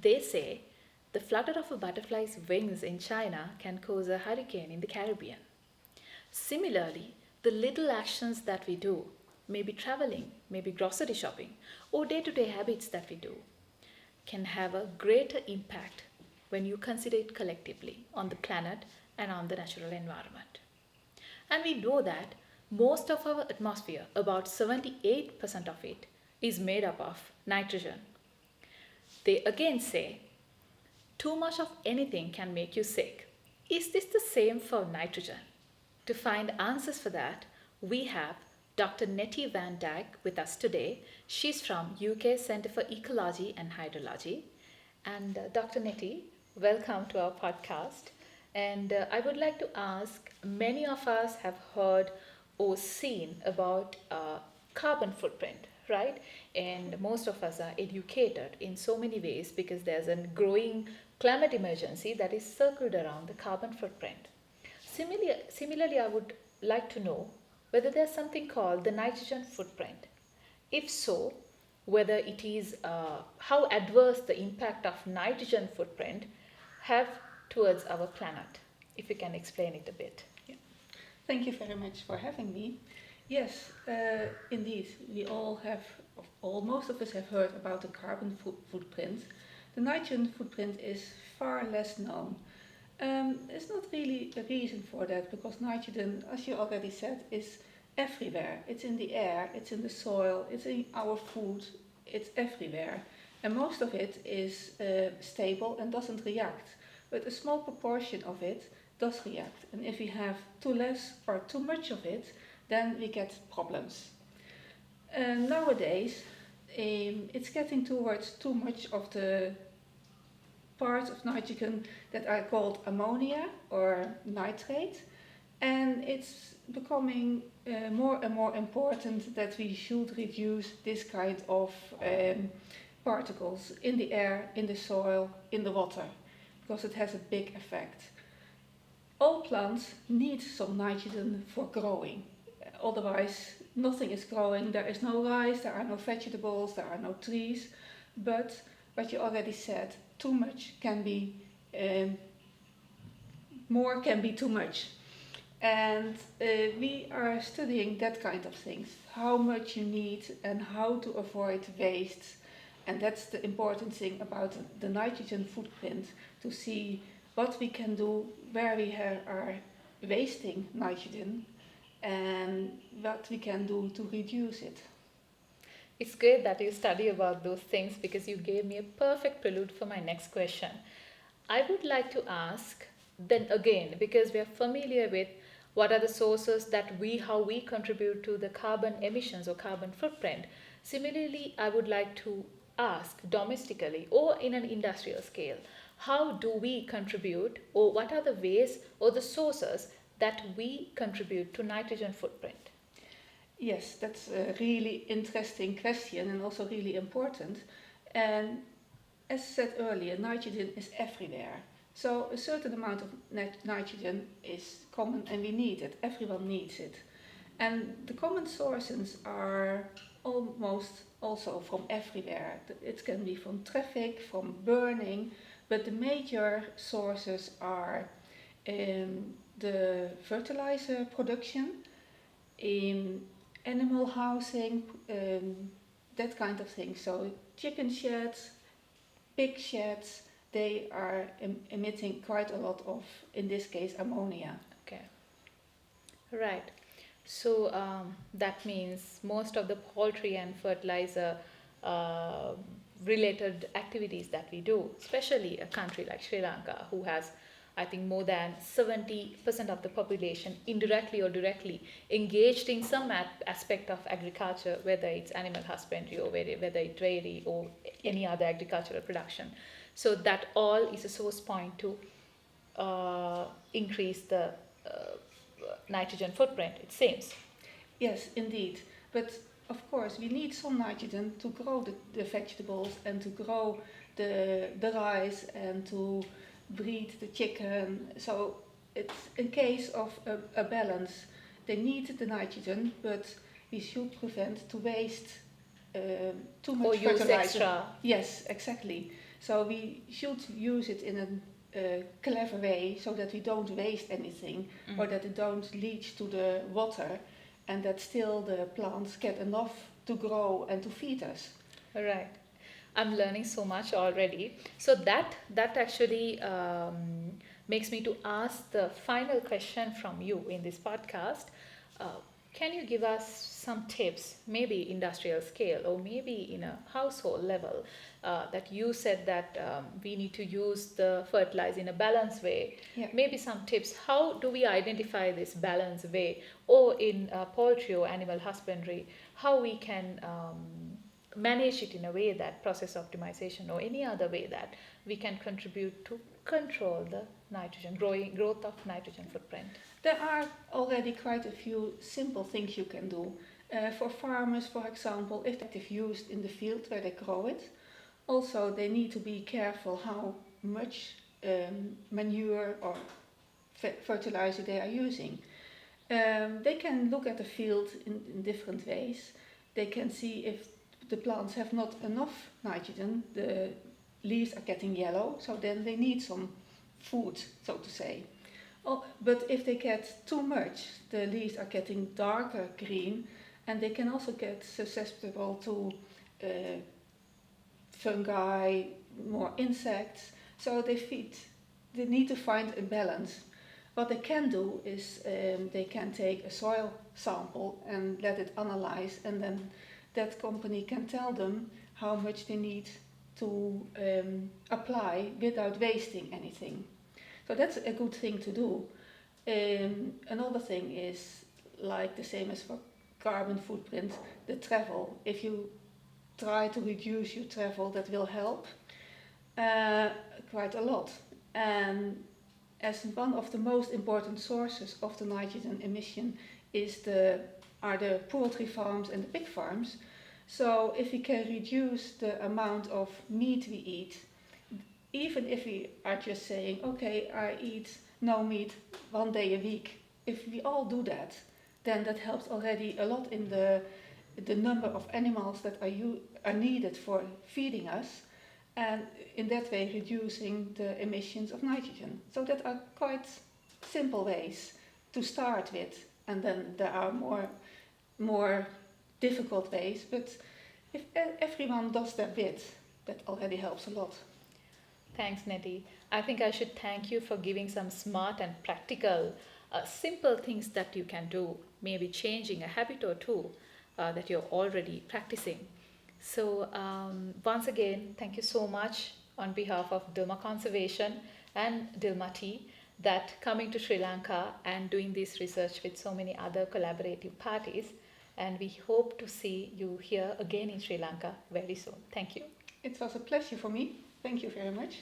They say the flutter of a butterfly's wings in China can cause a hurricane in the Caribbean. Similarly, the little actions that we do, maybe traveling, maybe grocery shopping, or day to day habits that we do, can have a greater impact when you consider it collectively on the planet and on the natural environment. And we know that most of our atmosphere, about 78% of it, is made up of nitrogen. They again say too much of anything can make you sick. Is this the same for nitrogen? To find answers for that, we have Dr. Netty Van Dijk with us today. She's from UK Centre for Ecology and Hydrology. And Dr. Netty, welcome to our podcast. And I would like to ask, many of us have heard or seen about carbon footprint, right? And most of us are educated in so many ways because there's a growing climate emergency that is circled around the carbon footprint. Similarly, I would like to know whether there's something called the nitrogen footprint. If so, whether it is how adverse the impact of nitrogen footprint have towards our planet. If you can explain it a bit. Yeah. Thank you very much for having me. Yes, indeed, we all have, most of us have heard about the carbon footprint. The nitrogen footprint is far less known. There's not really a reason for that because nitrogen, as you already said, is everywhere. It's in the air, it's in the soil, it's in our food, it's everywhere. And most of it is stable and doesn't react. But a small proportion of it does react. And if we have too less or too much of it, then we get problems. Nowadays, it's getting towards too much of the parts of nitrogen that are called ammonia or nitrate, and it's becoming more and more important that we should reduce this kind of particles in the air, in the soil, in the water, because it has a big effect. All plants need some nitrogen for growing, otherwise nothing is growing. There is no rice, there are no vegetables, there are no trees, but what you already said, too much can be, more can be too much. And we are studying that kind of things, how much you need and how to avoid waste. And that's the important thing about the nitrogen footprint, to see what we can do where we are wasting nitrogen and what we can do to reduce it. It's great that you study about those things because you gave me a perfect prelude for my next question. I would like to ask then again, because we are familiar with what are the sources how we contribute to the carbon emissions or carbon footprint. Similarly, I would like to ask domestically or in an industrial scale, how do we contribute, or what are the ways or the sources that we contribute to nitrogen footprint? Yes, that's a really interesting question and also really important. And as said earlier, nitrogen is everywhere. So a certain amount of nitrogen is common and we need it. Everyone needs it. And the common sources are almost also from everywhere. It can be from traffic, from burning, but the major sources are the fertilizer production, in animal housing, that kind of thing. So chicken sheds, pig sheds, they are emitting quite a lot of, in this case, ammonia. Okay. Right. So that means most of the poultry and fertilizer related activities that we do, especially a country like Sri Lanka, who has, I think, more than 70% of the population indirectly or directly engaged in some aspect of agriculture, whether it's animal husbandry or whether it's dairy or any other agricultural production. So that all is a source point to increase the nitrogen footprint, it seems. Yes, indeed. But of course, we need some nitrogen to grow the vegetables and to grow the rice and to breed the chicken. So it's in case of a balance. They need the nitrogen, but we should prevent to waste too much or use fertilizer. Extra. Yes, exactly. So we should use it in a clever way so that we don't waste anything or that it don't leach to the water and that still the plants get enough to grow and to feed us. Right. I'm learning so much already. So that actually makes me to ask the final question from you in this podcast. Uh, can you give us some tips, maybe industrial scale or maybe in a household level, that you said that we need to use the fertilizer in a balanced way? Yeah. Maybe some tips. How do we identify this balanced way, or in poultry or animal husbandry, how we can manage it in a way that process optimization or any other way that we can contribute to control the nitrogen growth of nitrogen footprint? There are already quite a few simple things you can do. For farmers, for example, if it's used in the field where they grow it, also they need to be careful how much manure or fertilizer they are using. They can look at the field in different ways. They can see if the plants have not enough nitrogen, the leaves are getting yellow, so then they need some food, so to say. Oh, but if they get too much, the leaves are getting darker green, and they can also get susceptible to fungi, more insects. So they need to find a balance. What they can do is they can take a soil sample and let it analyze, and then that company can tell them how much they need to apply without wasting anything. So that's a good thing to do. Another thing is, like the same as for carbon footprint, the travel. If you try to reduce your travel, that will help quite a lot. And as one of the most important sources of the nitrogen emission are the poultry farms and the pig farms. So if we can reduce the amount of meat we eat, even if we are just saying, okay, I eat no meat 1 day a week, if we all do that, then that helps already a lot in the number of animals that are needed for feeding us, and in that way reducing the emissions of nitrogen. So that are quite simple ways to start with, and then there are more difficult ways, but if everyone does their bit, that already helps a lot. Thanks, Netty. I think I should thank you for giving some smart and practical, simple things that you can do, maybe changing a habit or two that you're already practicing. So, once again, thank you so much on behalf of Dilmah Conservation and Dilmah Tea that coming to Sri Lanka and doing this research with so many other collaborative parties. And we hope to see you here again in Sri Lanka very soon. Thank you. It was a pleasure for me. Thank you very much.